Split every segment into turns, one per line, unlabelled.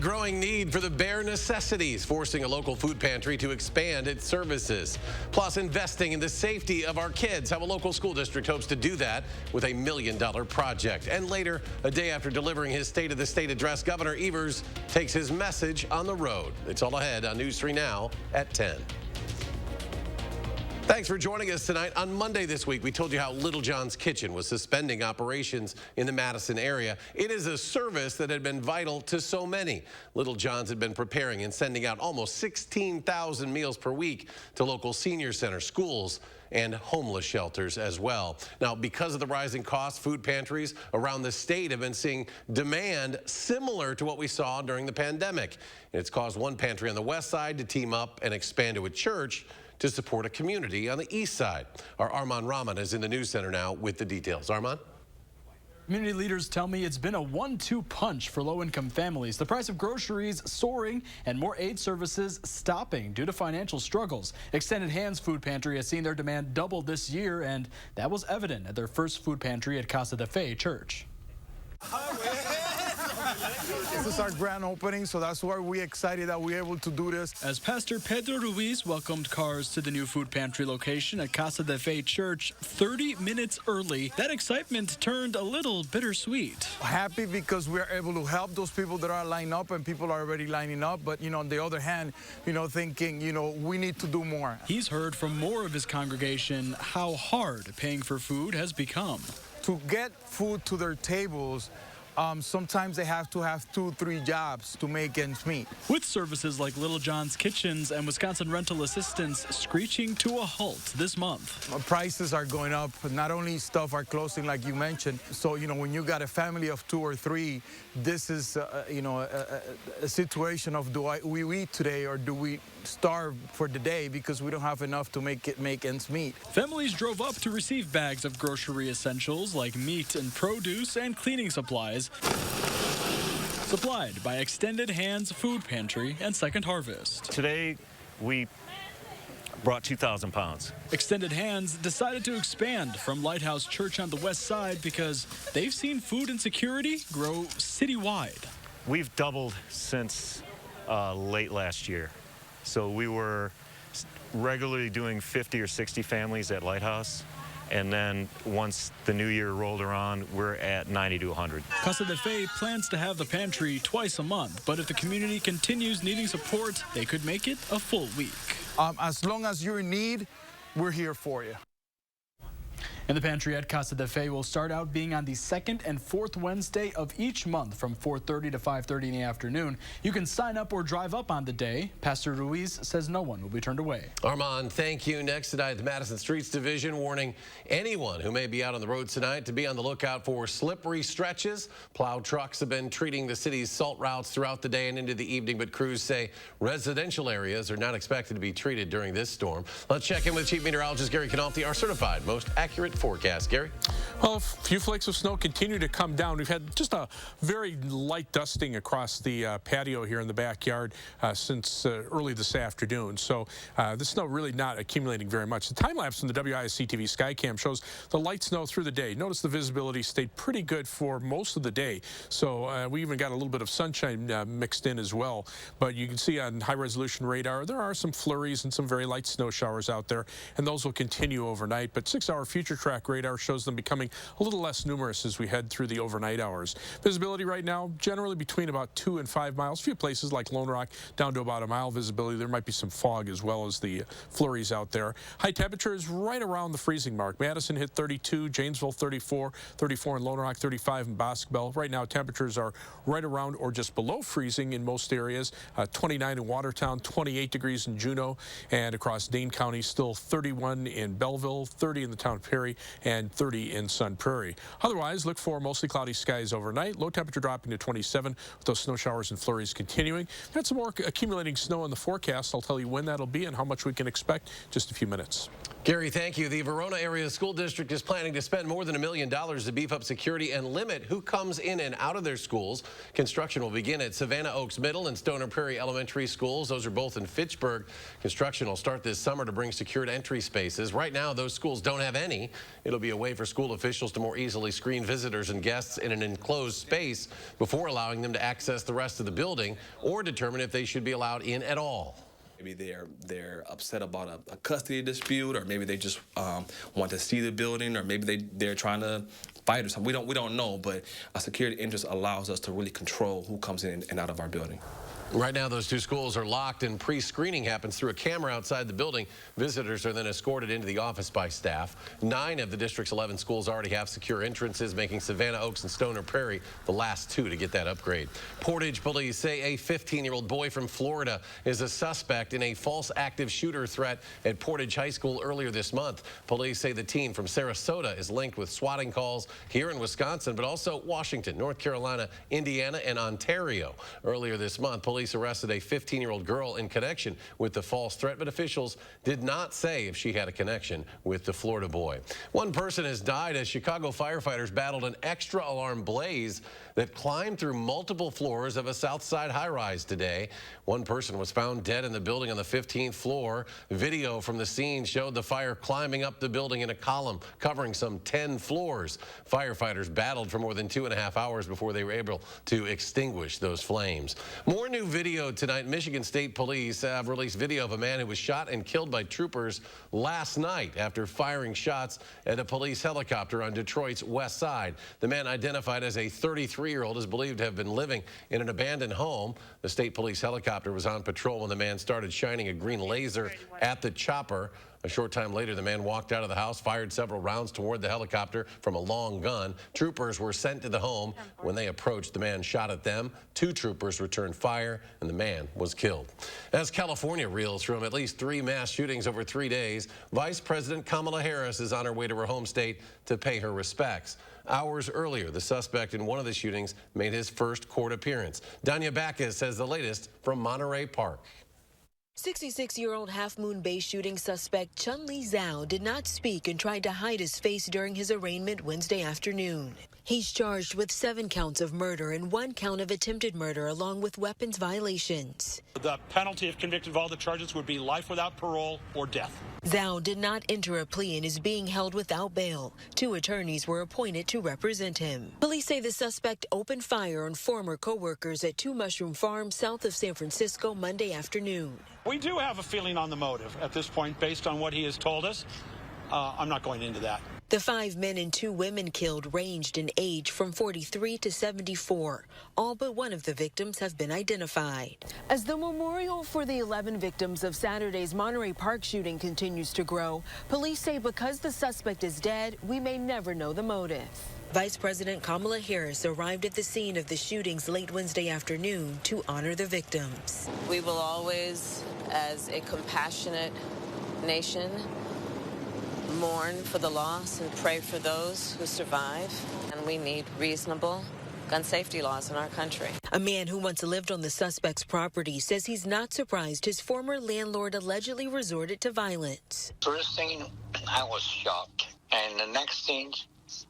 growing need for the bare necessities, forcing a local food pantry to expand its services. Plus, investing in the safety of our kids, how a local school district hopes to do that with a $1 million project. And later, a day after delivering his State of the State address, Governor Evers takes his message on the road. It's all ahead on News 3 Now at 10. Thanks for joining us tonight. On Monday this week, we told you how Little John's Kitchen was suspending operations in the Madison area. It is a service that had been vital to so many. Little John's had been preparing and sending out almost 16,000 meals per week to local senior centers, schools, and homeless shelters as well. Now, because of the rising costs, food pantries around the state have been seeing demand similar to what we saw during the pandemic. And it's caused one pantry on the west side to team up and expand to a church to support a community on the east side. Our Armand Rahman is in the news center now with the details. Armand?
Community leaders tell me it's been a 1-2 punch for low-income families. The price of groceries soaring and more aid services stopping due to financial struggles. Extended Hands Food Pantry has seen their demand double this year, and that was evident at their first food pantry at Casa de Fe Church.
This is our grand opening, so that's why we're excited that we're able to do this.
As Pastor Pedro Ruiz welcomed cars to the new food pantry location at Casa de Fe Church 30 minutes early, that excitement turned a little bittersweet.
Happy because we're able to help those people that are lining up, and people are already lining up, but on the other hand, thinking, we need to do more.
He's heard from more of his congregation how hard paying for food has become.
To get food to their tables, sometimes they have to have 2-3 jobs to make ends meet.
With services like Little John's Kitchens and Wisconsin Rental Assistance screeching to a halt this month.
Prices are going up. Not only stuff are closing like you mentioned. So, when you got a family of 2 or 3, this is, a situation of do we eat today or do we starve for the day because we don't have enough to make ends meet.
Families drove up to receive bags of grocery essentials like meat and produce and cleaning supplies. Supplied by Extended Hands Food Pantry and Second Harvest.
Today, we brought 2,000 pounds.
Extended Hands decided to expand from Lighthouse Church on the west side because they've seen food insecurity grow citywide.
We've doubled since late last year. So we were regularly doing 50 or 60 families at Lighthouse. And then once the new year rolled around, we're at 90 to 100.
Casa de Fe plans to have the pantry twice a month, but if the community continues needing support, they could make it a full week.
As long as you're in need, we're here for you.
And the pantry at Casa de Fe will start out being on the 2nd and 4th Wednesday of each month from 4:30 to 5:30 in the afternoon. You can sign up or drive up on the day. Pastor Ruiz says no one will be turned away.
Armand, thank you. Next tonight, the Madison Streets Division warning anyone who may be out on the road tonight to be on the lookout for slippery stretches. Plow trucks have been treating the city's salt routes throughout the day and into the evening, but crews say residential areas are not expected to be treated during this storm. Let's check in with Chief Meteorologist Gary Canalti, our certified most accurate forecast. Gary?
Well, a few flakes of snow continue to come down. We've had just a very light dusting across the patio here in the backyard since early this afternoon. So the snow really not accumulating very much. The time lapse from the WISC-TV Skycam shows the light snow through the day. Notice the visibility stayed pretty good for most of the day. So we even got a little bit of sunshine mixed in as well. But you can see on high-resolution radar, there are some flurries and some very light snow showers out there, and those will continue overnight. But 6-hour future track radar shows them becoming a little less numerous as we head through the overnight hours. Visibility right now generally between about 2 and 5 miles. A few places like Lone Rock down to about a mile visibility. There might be some fog as well as the flurries out there. High temperatures right around the freezing mark. Madison hit 32, Janesville 34, 34 in Lone Rock, 35 in Boscobel. Right now temperatures are right around or just below freezing in most areas. 29 in Watertown, 28 degrees in Juneau, and across Dane County still 31 in Belleville, 30 in the town of Perry, and 30 in Sun Prairie. Otherwise, look for mostly cloudy skies overnight. Low temperature dropping to 27 with those snow showers and flurries continuing. Got some more accumulating snow in the forecast. I'll tell you when that'll be and how much we can expect in just a few minutes.
Gary, thank you. The Verona Area School District is planning to spend more than $1 million to beef up security and limit who comes in and out of their schools. Construction will begin at Savannah Oaks Middle and Stoner Prairie Elementary Schools. Those are both in Fitchburg. Construction will start this summer to bring secured entry spaces. Right now, those schools don't have any. It'll be a way for school officials to more easily screen visitors and guests in an enclosed space before allowing them to access the rest of the building or determine if they should be allowed in at all.
Maybe they're upset about a custody dispute, or maybe they just want to see the building, or maybe they're trying to fight or something. We don't know, but a security interest allows us to really control who comes in and out of our building.
Right now, those two schools are locked, and pre-screening happens through a camera outside the building. Visitors are then escorted into the office by staff. 9 of the district's 11 schools already have secure entrances, making Savannah Oaks and Stoner Prairie the last 2 to get that upgrade. Portage police say a 15-year-old boy from Florida is a suspect in a false active shooter threat at Portage High School earlier this month. Police say the teen from Sarasota is linked with swatting calls here in Wisconsin, but also Washington, North Carolina, Indiana, and Ontario. Earlier this month, police arrested a 15-year-old girl in connection with the false threat, but officials did not say if she had a connection with the Florida boy. One person has died as Chicago firefighters battled an extra alarm blaze that climbed through multiple floors of a South Side high-rise today. One person was found dead in the building on the 15th floor. Video from the scene showed the fire climbing up the building in a column covering some 10 floors. Firefighters battled for more than 2.5 hours before they were able to extinguish those flames. More new video tonight. Michigan State Police have released video of a man who was shot and killed by troopers last night after firing shots at a police helicopter on Detroit's west side. The man, identified as a 33-year-old, is believed to have been living in an abandoned home. The state police helicopter was on patrol when the man started shining a green laser at the chopper. A short time later, the man walked out of the house, fired several rounds toward the helicopter from a long gun. Troopers were sent to the home. When they approached, the man shot at them. 2 troopers returned fire, and the man was killed. As California reels from at least 3 mass shootings over 3 days, Vice President Kamala Harris is on her way to her home state to pay her respects. Hours earlier, the suspect in one of the shootings made his first court appearance. Danya Backus has the latest from Monterey Park.
66-year-old Half Moon Bay shooting suspect Chun-Li Zhao did not speak and tried to hide his face during his arraignment Wednesday afternoon. He's charged with 7 counts of murder and 1 count of attempted murder, along with weapons violations.
The penalty, if convicted of all the charges, would be life without parole or death.
Zhao did not enter a plea and is being held without bail. 2 attorneys were appointed to represent him. Police say the suspect opened fire on former co-workers at 2 mushroom farms south of San Francisco Monday afternoon.
We do have a feeling on the motive at this point based on what he has told us. I'm not going into that.
The 5 men and 2 women killed ranged in age from 43 to 74. All but one of the victims have been identified. As the memorial for the 11 victims of Saturday's Monterey Park shooting continues to grow, police say because the suspect is dead, we may never know the motive. Vice President Kamala Harris arrived at the scene of the shootings late Wednesday afternoon to honor the victims.
We will always, as a compassionate nation, mourn for the loss and pray for those who survive. And we need reasonable gun safety laws in our country.
A man who once lived on the suspect's property says he's not surprised his former landlord allegedly resorted to violence.
First thing, I was shocked. And the next thing,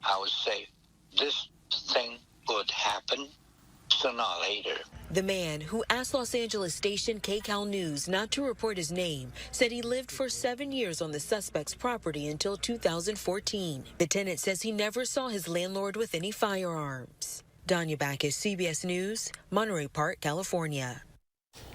I would say, this thing would happen sooner or later.
The man, who asked Los Angeles station KCAL News not to report his name, said he lived for 7 years on the suspect's property until 2014. The tenant says he never saw his landlord with any firearms. Danya Backus, CBS News, Monterey Park, California.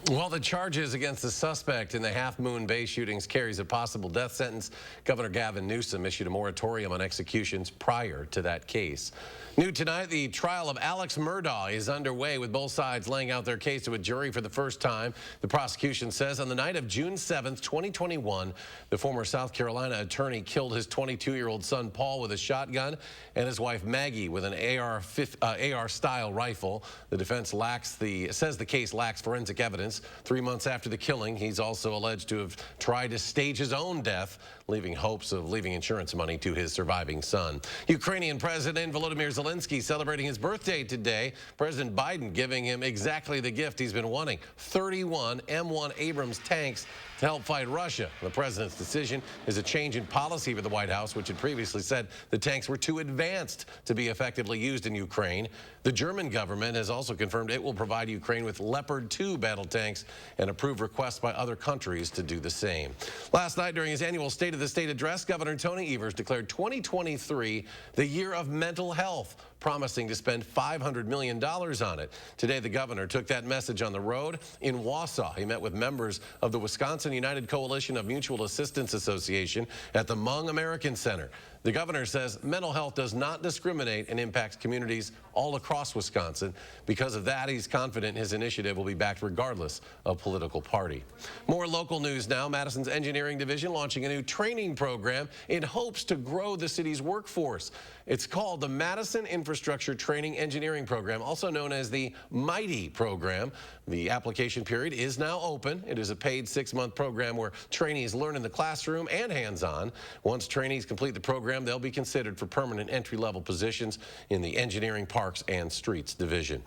Well, the charges against the suspect in the Half Moon Bay shootings carries a possible death sentence. Governor Gavin Newsom issued a moratorium on executions prior to that case. New tonight, the trial of Alex Murdaugh is underway, with both sides laying out their case to a jury for the first time. The prosecution says on the night of June 7th, 2021, the former South Carolina attorney killed his 22-year-old son Paul with a shotgun and his wife Maggie with an AR-style rifle. The defense says the case lacks forensic evidence. 3 months after the killing, he's also alleged to have tried to stage his own death, leaving hopes of leaving insurance money to his surviving son. Ukrainian President Volodymyr Zelensky celebrating his birthday today. President Biden giving him exactly the gift he's been wanting: 31 M1 Abrams tanks to help fight Russia. The president's decision is a change in policy for the White House, which had previously said the tanks were too advanced to be effectively used in Ukraine. The German government has also confirmed it will provide Ukraine with Leopard 2 battle tanks and approve requests by other countries to do the same. Last night, during his annual State of the State address, Governor Tony Evers declared 2023 the year of mental health, promising to spend $500 million on it. Today, the governor took that message on the road in Wausau. He met with members of the Wisconsin United Coalition of Mutual Assistance Association at the Hmong American Center. The governor says mental health does not discriminate and impacts communities all across Wisconsin. Because of that, he's confident his initiative will be backed regardless of political party. More local news now. Madison's engineering division launching a new training program in hopes to grow the city's workforce. It's called the Madison Infrastructure Training Engineering Program, also known as the MIGHTY program. The application period is now open. It is a paid 6-month program where trainees learn in the classroom and hands-on. Once trainees complete the program, they'll be considered for permanent entry-level positions in the Engineering, Parks, and Streets division.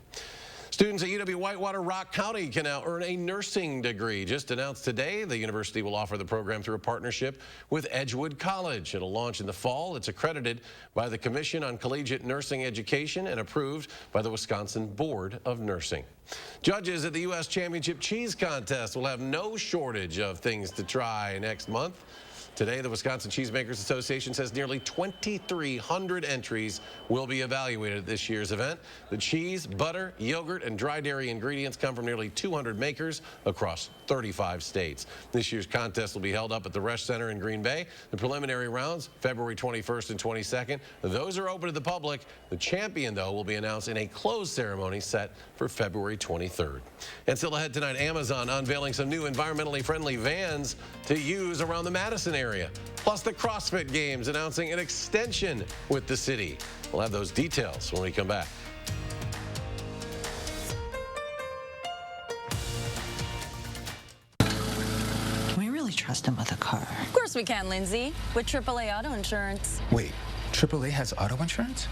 Students at UW-Whitewater Rock County can now earn a nursing degree. Just announced today, the university will offer the program through a partnership with Edgewood College. It'll launch in the fall. It's accredited by the Commission on Collegiate Nursing Education and approved by the Wisconsin Board of Nursing. Judges at the U.S. Championship Cheese Contest will have no shortage of things to try next month. Today, the Wisconsin Cheesemakers Association says nearly 2,300 entries will be evaluated at this year's event. The cheese, butter, yogurt, and dry dairy ingredients come from nearly 200 makers across 35 states. This year's contest will be held up at the Resch Center in Green Bay. The preliminary rounds, February 21st and 22nd. Those are open to the public. The champion, though, will be announced in a closed ceremony set for February 23rd. And still ahead tonight, Amazon unveiling some new environmentally friendly vans to use around the Madison area. Plus the CrossFit Games announcing an extension with the city. We'll have those details when we come back.
Can we really trust him with a car?
Of course we can, Lindsay, with AAA Auto Insurance.
Wait, AAA has auto insurance?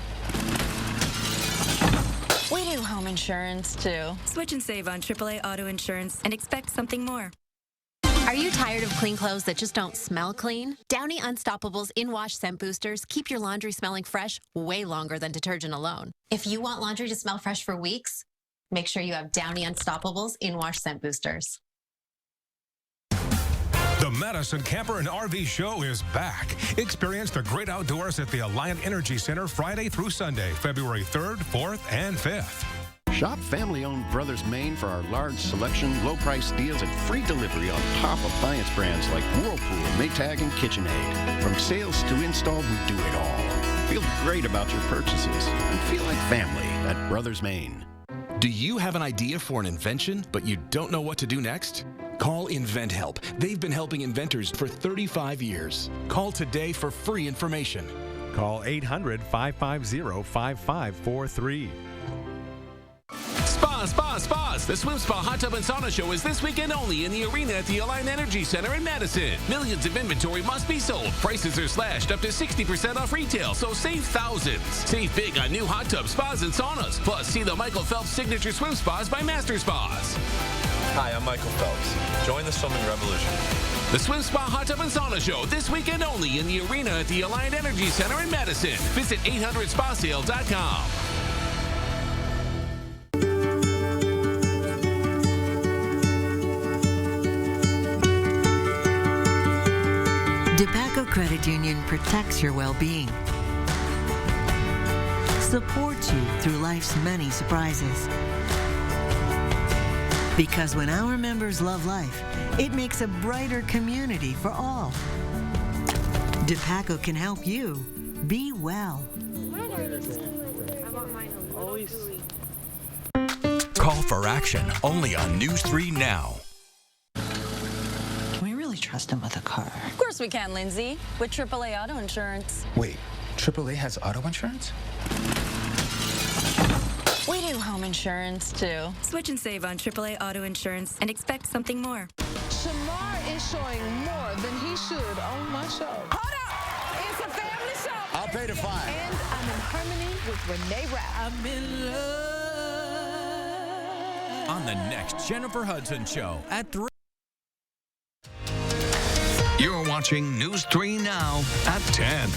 We do home insurance, too.
Switch and save on AAA Auto Insurance and expect something more.
Are you tired of clean clothes that just don't smell clean? Downy Unstoppable's in-wash scent boosters keep your laundry smelling fresh way longer than detergent alone. If you want laundry to smell fresh for weeks, make sure you have Downy Unstoppable's in-wash scent boosters.
The Madison Camper and RV Show is back. Experience the great outdoors at the Alliant Energy Center Friday through Sunday, February 3rd, 4th, and 5th.
Shop family-owned Brothers Maine for our large selection, low-price deals, and free delivery on top appliance brands like Whirlpool, Maytag, and KitchenAid. From sales to install, we do it all. Feel great about your purchases and feel like family at Brothers Maine.
Do you have an idea for an invention, but you don't know what to do next? Call InventHelp. They've been helping inventors for 35 years. Call today for free information.
Call 800-550-5543.
Spas. The Swim Spa Hot Tub and Sauna Show is this weekend only in the arena at the Alliant Energy Center in Madison. Millions of inventory must be sold. Prices are slashed up to 60% off retail, so save thousands. Save big on new hot tub spas and saunas. Plus, see the Michael Phelps Signature Swim Spas by Master Spas.
Hi, I'm Michael Phelps. Join the swimming revolution.
The Swim Spa Hot Tub and Sauna Show this weekend only in the arena at the Alliant Energy Center in Madison. Visit 800spasale.com.
DePaco Credit Union protects your well-being, supports you through life's many surprises. Because when our members love life, it makes a brighter community for all. DePaco can help you be well.
Call for action only on News 3 Now.
Trust him with a car.
Of course we can, Lindsay, with AAA Auto Insurance.
Wait, AAA has auto insurance?
We do home insurance, too.
Switch and save on AAA Auto Insurance and expect something more.
Shamar is showing more than he should on my show. Hold up! It's a family show.
I'll pay the fine.
And I'm in harmony with Renee Rapp.
I'm in love.
On the next Jennifer Hudson Show at 3.
You're watching News 3 Now at 10.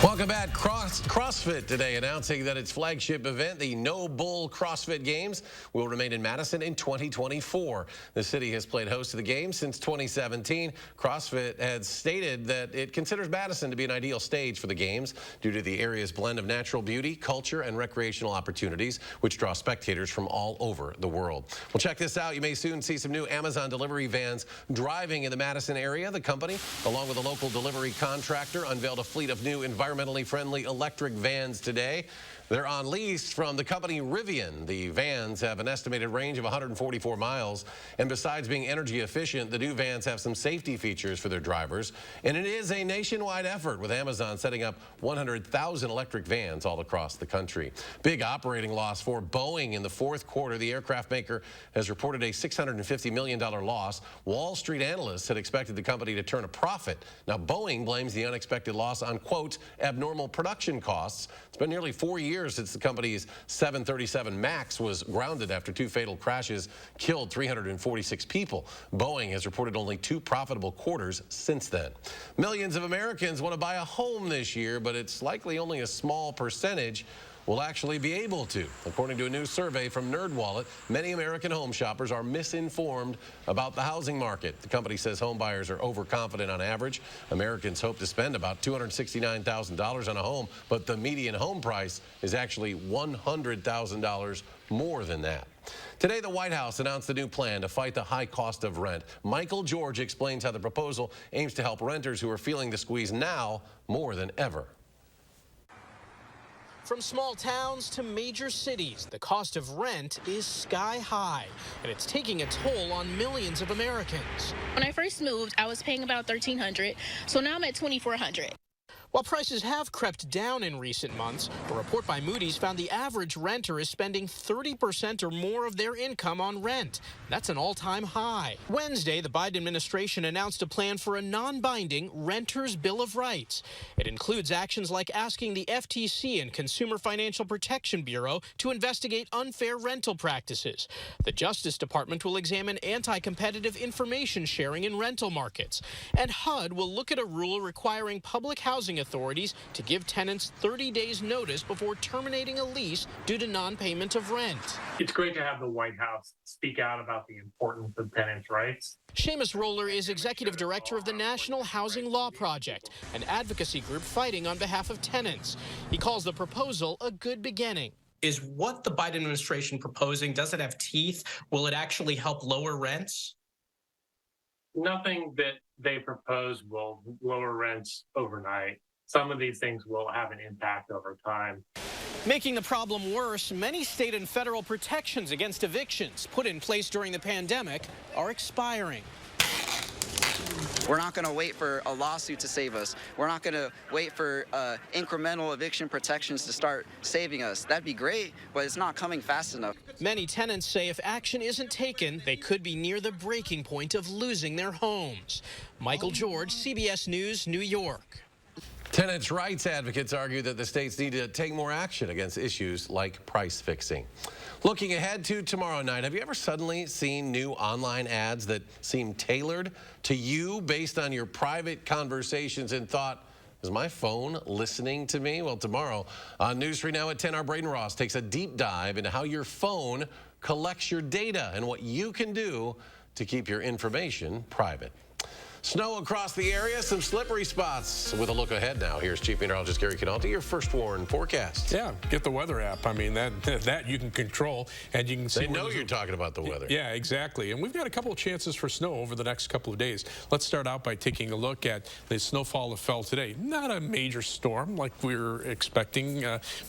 Welcome back. CrossFit today announcing that its flagship event, the No Bull CrossFit Games, will remain in Madison in 2024. The city has played host to the games since 2017. CrossFit has stated that it considers Madison to be an ideal stage for the games due to the area's blend of natural beauty, culture, and recreational opportunities, which draw spectators from all over the world. Well, check this out. You may soon see some new Amazon delivery vans driving in the Madison area. The company, along with a local delivery contractor, unveiled a fleet of new environmentally friendly electric vans today. They're on lease from the company Rivian. The vans have an estimated range of 144 miles. And besides being energy efficient, the new vans have some safety features for their drivers. And it is a nationwide effort, with Amazon setting up 100,000 electric vans all across the country. Big operating loss for Boeing in the fourth quarter. The aircraft maker has reported a $650 million loss. Wall Street analysts had expected the company to turn a profit. Now, Boeing blames the unexpected loss on, quote, abnormal production costs. It's been nearly 4 years since the company's 737 MAX was grounded after 2 fatal crashes killed 346 people. Boeing has reported only 2 profitable quarters since then. Millions of Americans want to buy a home this year, but it's likely only a small percentage will actually be able to. According to a new survey from NerdWallet, many American home shoppers are misinformed about the housing market. The company says home buyers are overconfident on average. Americans hope to spend about $269,000 on a home, but the median home price is actually $100,000 more than that. Today, the White House announced a new plan to fight the high cost of rent. Michael George explains how the proposal aims to help renters who are feeling the squeeze now more than ever.
From small towns to major cities, the cost of rent is sky high, and it's taking a toll on millions of Americans.
When I first moved, I was paying about $1,300, so now I'm at $2,400.
While prices have crept down in recent months, a report by Moody's found the average renter is spending 30% or more of their income on rent. That's an all-time high. Wednesday, the Biden administration announced a plan for a non-binding Renters' Bill of Rights. It includes actions like asking the FTC and Consumer Financial Protection Bureau to investigate unfair rental practices. The Justice Department will examine anti-competitive information sharing in rental markets. And HUD will look at a rule requiring public housing authorities to give tenants 30 days notice before terminating a lease due to non-payment of rent.
It's great to have the White House speak out about the importance of tenants' rights.
Seamus Roller is executive director of the National Housing Law Project, an advocacy group fighting on behalf of tenants. He calls the proposal a good beginning.
Is what the Biden administration proposing, does it have teeth? Will it actually help lower rents?
Nothing that they propose will lower rents overnight. Some of these things will have an impact over time.
Making the problem worse, many state and federal protections against evictions put in place during the pandemic are expiring.
We're not going to wait for a lawsuit to save us. We're not going to wait for incremental eviction protections to start saving us. That'd be great, but it's not coming fast enough.
Many tenants say if action isn't taken, they could be near the breaking point of losing their homes. Michael George, CBS News, New York.
Tenants' rights advocates argue that the states need to take more action against issues like price fixing. Looking ahead to tomorrow night, have you ever suddenly seen new online ads that seem tailored to you based on your private conversations and thought, is my phone listening to me? Well, tomorrow on News 3 Now at 10, our Braden Ross takes a deep dive into how your phone collects your data and what you can do to keep your information private. Snow across the area, some slippery spots. With a look ahead now, here's Chief Meteorologist Gary Canaldi, your first warn forecast.
Yeah, get the weather app. I mean, that you can control, and you can see.
They know you're talking about the weather.
Yeah, exactly. And we've got a couple of chances for snow over the next couple of days. Let's start out by taking a look at the snowfall that fell today. Not a major storm like we were expecting,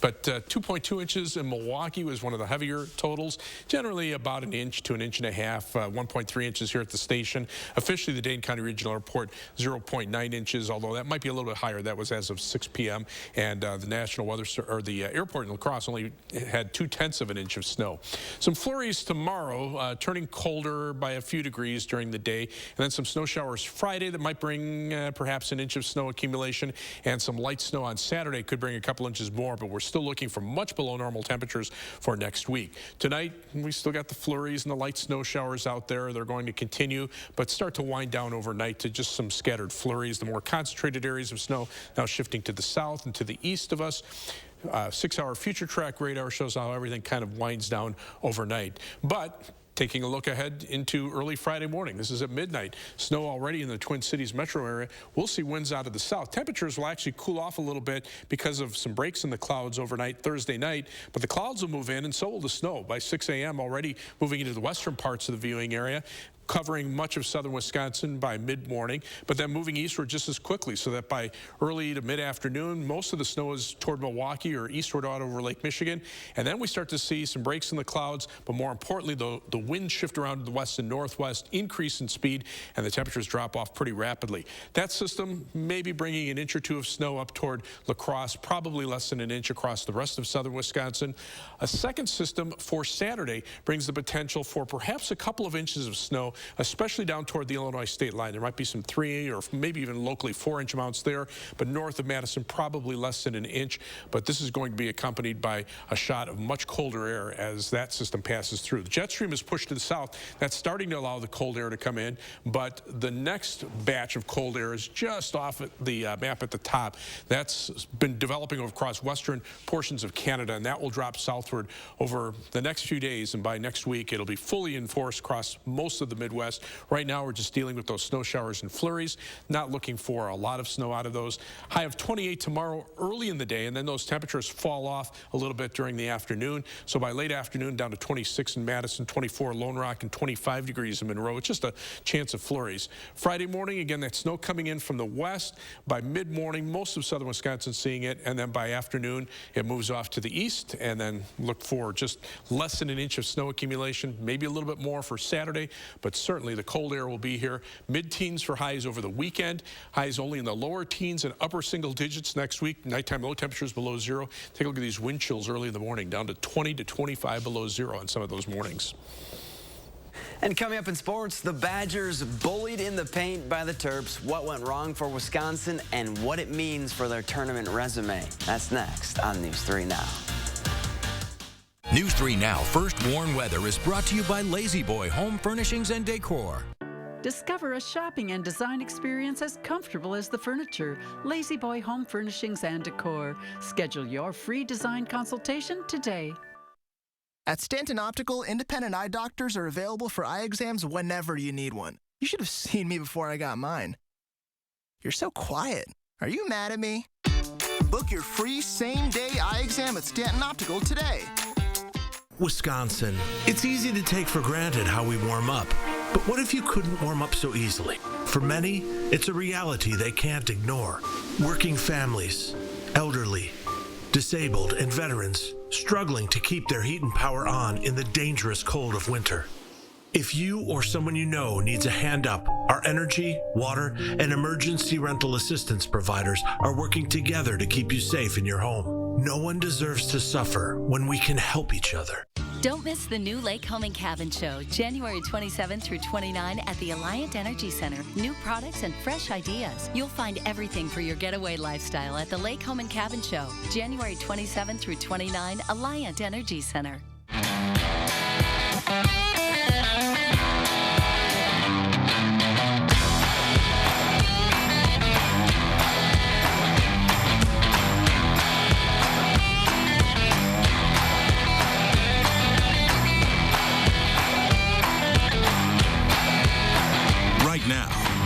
but 2.2 inches in Milwaukee was one of the heavier totals. Generally about an inch to an inch and a half, 1.3 inches here at the station. Officially, the Dane County Regional Report 0.9 inches, although that might be a little bit higher. That was as of 6 p.m. And the National Weather or the airport in La Crosse only had 0.2 of an inch of snow. Some flurries tomorrow, turning colder by a few degrees during the day, and then some snow showers Friday that might bring perhaps an inch of snow accumulation, and some light snow on Saturday could bring a couple inches more, but we're still looking for much below normal temperatures for next week. Tonight, we still got the flurries and the light snow showers out there. They're going to continue, but start to wind down overnight overnight to just some scattered flurries. The more concentrated areas of snow now shifting to the south and to the east of us. 6-hour future track radar shows how everything kind of winds down overnight. But taking a look ahead into early Friday morning. This is at midnight. Snow already in the Twin Cities metro area. We'll see winds out of the south. Temperatures will actually cool off a little bit because of some breaks in the clouds overnight Thursday night. But the clouds will move in, and so will the snow. By 6 a.m. already moving into the western parts of the viewing area, covering much of southern Wisconsin by mid-morning, but then moving eastward just as quickly, so that by early to mid-afternoon, most of the snow is toward Milwaukee or eastward out over Lake Michigan. And then we start to see some breaks in the clouds, but more importantly, the wind shift around to the west and northwest, increase in speed, and the temperatures drop off pretty rapidly. That system may be bringing an inch or two of snow up toward La Crosse, probably less than an inch across the rest of southern Wisconsin. A second system for Saturday brings the potential for perhaps a couple of inches of snow, especially down toward the Illinois state line. There might be some 3 or maybe even locally 4-inch amounts there, but north of Madison, probably less than an inch. But this is going to be accompanied by a shot of much colder air as that system passes through. The jet stream is pushed to the south. That's starting to allow the cold air to come in, but the next batch of cold air is just off at the map at the top. That's been developing across western portions of Canada, and that will drop southward over the next few days, and by next week it'll be fully in force across most of the Midwest. Right now we're just dealing with those snow showers and flurries, not looking for a lot of snow out of those. High of 28 tomorrow early in the day, and then those temperatures fall off a little bit during the afternoon. So by late afternoon down to 26 in Madison, 24 Lone Rock, and 25 degrees in Monroe. It's just a chance of flurries. Friday morning, again, that snow coming in from the west. By mid-morning, most of southern Wisconsin seeing it, and then by afternoon it moves off to the east, and then look for just less than an inch of snow accumulation, maybe a little bit more for Saturday, but certainly the cold air will be here. Mid-teens for highs over the weekend. Highs only in the lower teens and upper single digits next week. Nighttime low temperatures below zero. Take a look at these wind chills early in the morning, down to 20 to 25 below zero on some of those mornings.
And coming up in sports, the Badgers bullied in the paint by the Terps. What went wrong for Wisconsin and what it means for their tournament resume. That's next on News 3 Now.
News 3 Now First Warn Weather is brought to you by Lazy Boy Home Furnishings and Decor.
Discover a shopping and design experience as comfortable as the furniture. Lazy Boy Home Furnishings and Decor. Schedule your free design consultation today.
At Stanton Optical, independent eye doctors are available for eye exams whenever you need one. You should have seen me before I got mine. You're so quiet. Are you mad at me? Book your free same-day eye exam at Stanton Optical today.
Wisconsin. It's easy to take for granted how we warm up. But what if you couldn't warm up so easily? For many, it's a reality they can't ignore. Working families, elderly, disabled, and veterans struggling to keep their heat and power on in the dangerous cold of winter. If you or someone you know needs a hand up, our energy, water, and emergency rental assistance providers are working together to keep you safe in your home. No one deserves to suffer when we can help each other.
Don't miss the new Lake Home and Cabin Show, January 27 through 29 at the Alliant Energy Center. New products and fresh ideas. You'll find everything for your getaway lifestyle at the Lake Home and Cabin Show, January 27 through 29, Alliant Energy Center.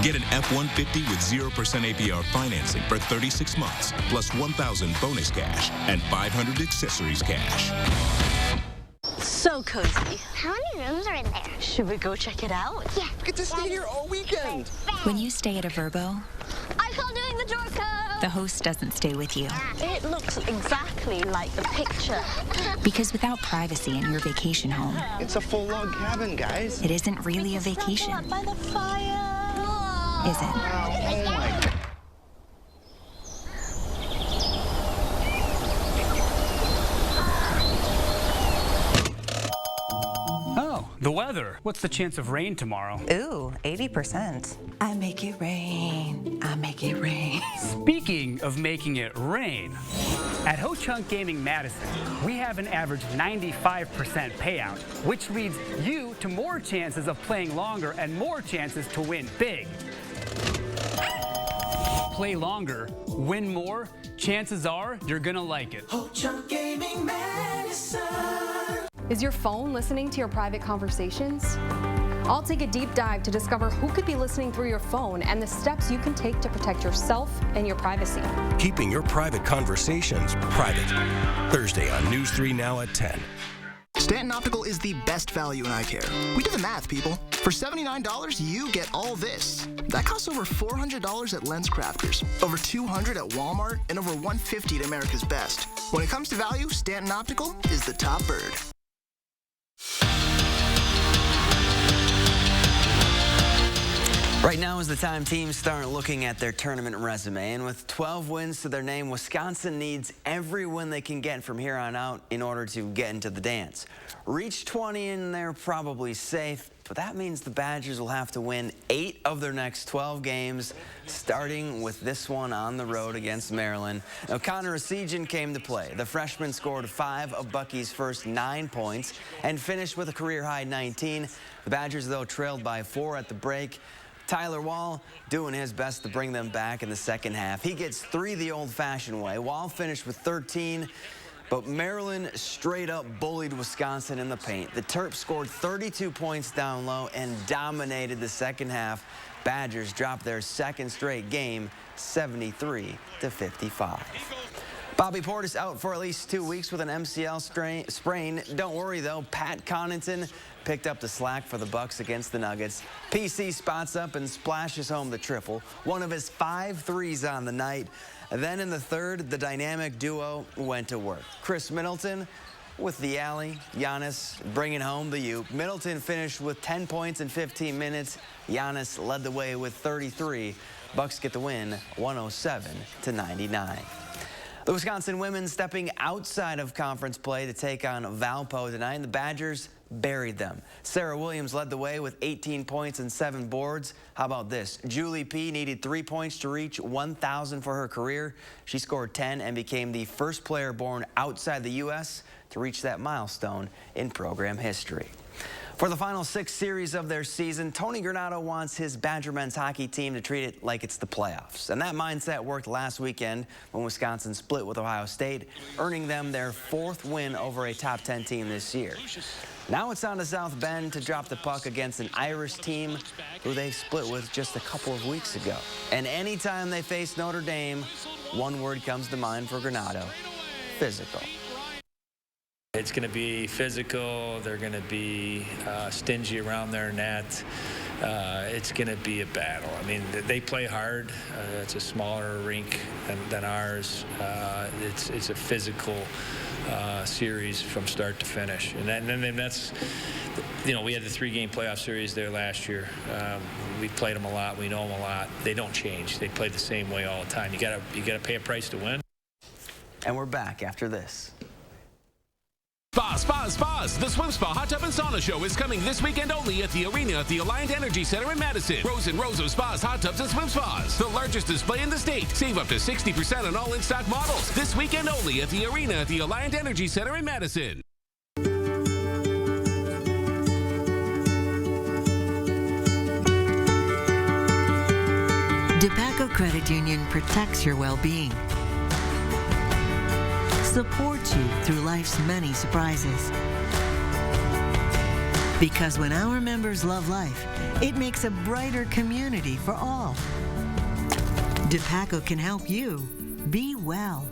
Get an F-150 with 0% APR financing for 36 months, plus $1,000 bonus cash and $500 accessories cash.
So cozy.
How many rooms are in there?
Should we go check it out?
Yeah.
Get to stay here all weekend.
When you stay at a Verbo,
I call doing the door code.
the host doesn't stay with you.
It looks exactly like the picture.
Because without privacy in your vacation home,
It's a full log cabin, guys.
it isn't really a vacation,
By the fire.
is it?
Oh my God.
Oh, the weather. What's the chance of rain tomorrow?
Ooh, 80%. I make it rain. I make it rain.
Speaking of making it rain, at Ho Chunk Gaming Madison, we have an average 95% payout, which leads you to more chances of playing longer and more chances to win big. play longer, win more, chances are you're gonna like it.
Ho-Chunk Gaming Madison.
Is your phone listening to your private conversations? I'll take a deep dive to discover who could be listening through your phone and the steps you can take to protect yourself and your privacy.
Keeping your private conversations private. Thursday on News 3 Now at 10.
Stanton Optical is the best value in eye care. We did the math, people. For $79, you get all this. That costs over $400 at Lens Crafters, over $200 at Walmart, and over $150 at America's Best. When it comes to value, Stanton Optical is the top bird.
Right now is the time teams start looking at their tournament resume, and with 12 wins to their name, Wisconsin needs every win they can get from here on out in order to get into the dance. Reach 20 and they're probably safe, but that means the Badgers will have to win 8 of their next 12 games, starting with this one on the road against Maryland. Now, Connor Esigian came to play. The freshman scored 5 of Bucky's first 9 points and finished with a career-high 19. The Badgers, though, trailed by 4 at the break. Tyler Wall doing his best to bring them back in the second half. He gets 3 the old-fashioned way. Wall finished with 13, but Maryland straight up bullied Wisconsin in the paint. The Terps scored 32 points down low and dominated the second half. Badgers dropped their second straight game, 73-55. Bobby Portis out for at least 2 weeks with an MCL sprain. Don't worry, though. Pat Connaughton picked up the slack for the Bucks against the Nuggets. PC spots up and splashes home the triple, one of his 5 threes on the night. Then in the third, the dynamic duo went to work. Chris Middleton with the alley, Giannis bringing home the U. Middleton finished with 10 points in 15 minutes. Giannis led the way with 33. Bucks get the win, 107-99. The Wisconsin women stepping outside of conference play to take on Valpo tonight, and the Badgers buried them. Sarah Williams led the way with 18 points and 7 boards. How about this? Julie P. needed 3 points to reach 1,000 for her career. She scored 10 and became the first player born outside the U.S. to reach that milestone in program history. For the final 6 series of their season, Tony Granato wants his Badger men's hockey team to treat it like it's the playoffs. And that mindset worked last weekend when Wisconsin split with Ohio State, earning them their 4th win over a top 10 team this year. Now it's on to South Bend to drop the puck against an Irish team who they split with just a couple of weeks ago. And anytime they face Notre Dame, one word comes to mind for Granato: physical.
It's going to be physical. They're going to be stingy around their net. It's going to be a battle. I mean, they play hard. It's a smaller rink than ours. It's a physical series from start to finish. And then that's, you know, we had the 3-game playoff series there last year. We played them a lot. We know them a lot. They don't change. They play the same way all the time. You gotta pay a price to win.
And we're back after this.
Spas. The Swim Spa Hot Tub and Sauna Show is coming this weekend only at the arena at the Alliant Energy Center in Madison. Rows and rows of spas, hot tubs, and swim spas. The largest display in the state. Save up to 60% on all in-stock models. This weekend only at the arena at the Alliant Energy Center in Madison.
DePaco Credit Union protects your well-being, supports you through life's many surprises. Because when our members love life, it makes a brighter community for all. DePaco can help you be well.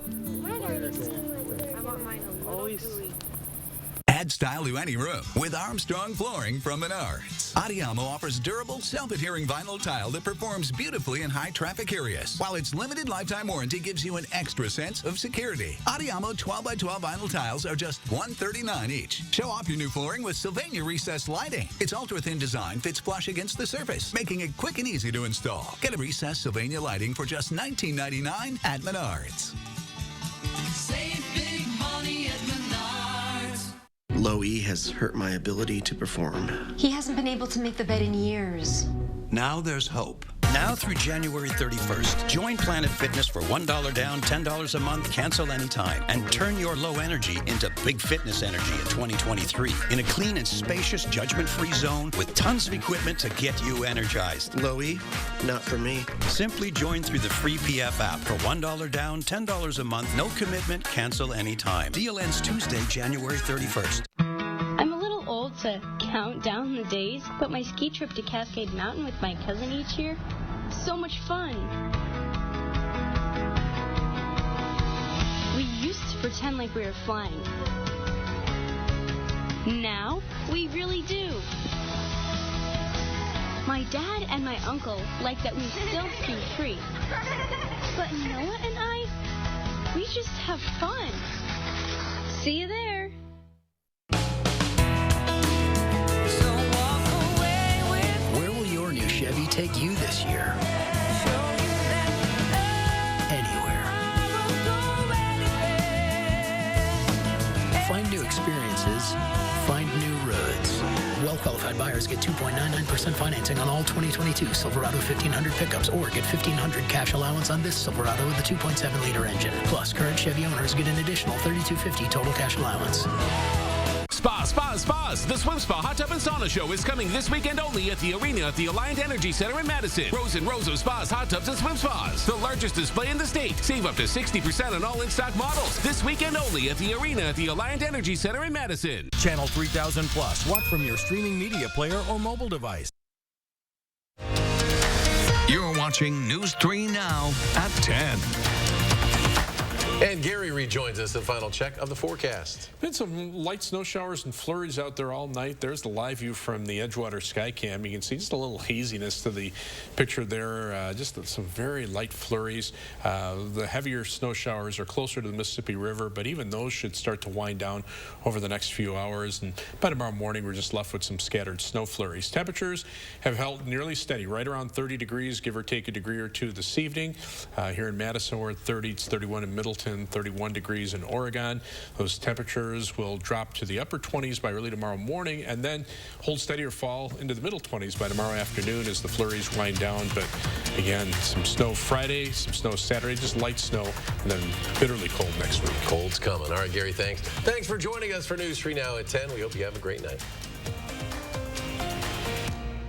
Add style to any room with Armstrong Flooring from Menards. Adiamo offers durable, self-adhering vinyl tile that performs beautifully in high-traffic areas, while its limited lifetime warranty gives you an extra sense of security. Adiamo 12x12 vinyl tiles are just $139 each. Show off your new flooring with Sylvania recessed lighting. Its ultra-thin design fits flush against the surface, making it quick and easy to install. Get a recessed Sylvania lighting for just $19.99 at Menards.
Save big money at Menards.
Low E has hurt my ability to perform.
He hasn't been able to make the bed in years.
Now there's hope.
Now through January 31st, join Planet Fitness for $1 down, $10 a month, cancel anytime, and turn your low energy into big fitness energy in 2023 in a clean and spacious, judgment-free zone with tons of equipment to get you energized.
Low E? Not for me.
Simply join through the free PF app for $1 down, $10 a month, no commitment, cancel anytime. Deal ends Tuesday, January 31st.
I'm a little old to count down the days, but my ski trip to Cascade Mountain with my cousin each year, so much fun. We used to pretend like we were flying. Now, we really do. My dad and my uncle like that we still ski free. But Noah and I, we just have fun. See you there.
Where will your new Chevy take you this year? Anywhere. Find new experiences. Find new roads. Well-qualified buyers get 2.99% financing on all 2022 Silverado 1500 pickups or get $1,500 cash allowance on this Silverado with a 2.7-liter engine. Plus, current Chevy owners get an additional $3,250 total cash allowance.
Spas. The Swim Spa Hot Tub and Sauna Show is coming this weekend only at the arena at the Alliant Energy Center in Madison. Rows and rows of spas, hot tubs, and swim spas. The largest display in the state. Save up to 60% on all in-stock models. This weekend only at the arena at the Alliant Energy Center in Madison.
Channel 3000 Plus. Watch from your streaming media player or mobile device.
You're watching News 3 Now at 10.
And Gary rejoins us, the final check of the forecast.
Been some light snow showers and flurries out there all night. There's the live view from the Edgewater Skycam. You can see just a little haziness to the picture there. Just some very light flurries. The heavier snow showers are closer to the Mississippi River, but even those should start to wind down over the next few hours. And by tomorrow morning, we're just left with some scattered snow flurries. Temperatures have held nearly steady, right around 30 degrees, give or take a degree or two this evening. Here in Madison, we're at 30. It's 31 in Middleton. 31 degrees in Oregon. Those temperatures will drop to the upper 20s by early tomorrow morning and then hold steady or fall into the middle 20s by tomorrow afternoon as the flurries wind down. But again, some snow Friday, some snow Saturday, just light snow, and then bitterly cold next week.
Cold's coming. All right, Gary, thanks. Thanks for joining us for News 3 Now at 10. We hope you have a great night.